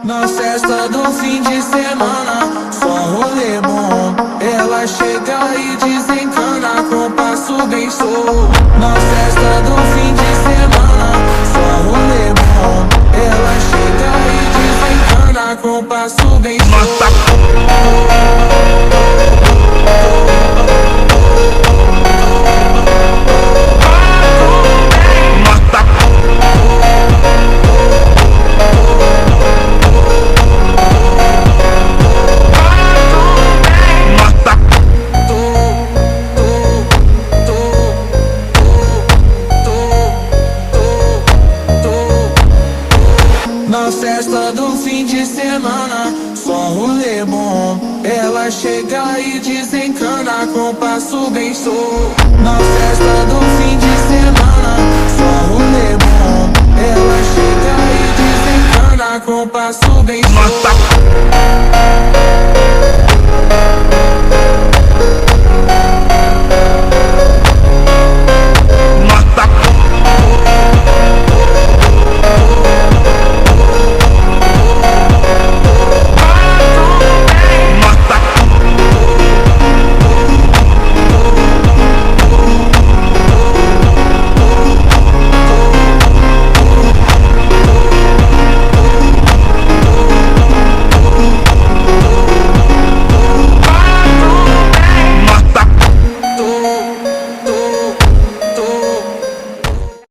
Na festa do fim de semana, só rolê bom. Ela chega e desencana com passo bem solto. Na festa do fim de semana, só rolê bom. Ela chega e desencana com passo bem solto. Na festa do fim de semana, só rolê bom. Ela chega e desencana com passo bem solto. Na festa do fim de semana, só rolê bom. Ela chega e desencana com passo bem solto.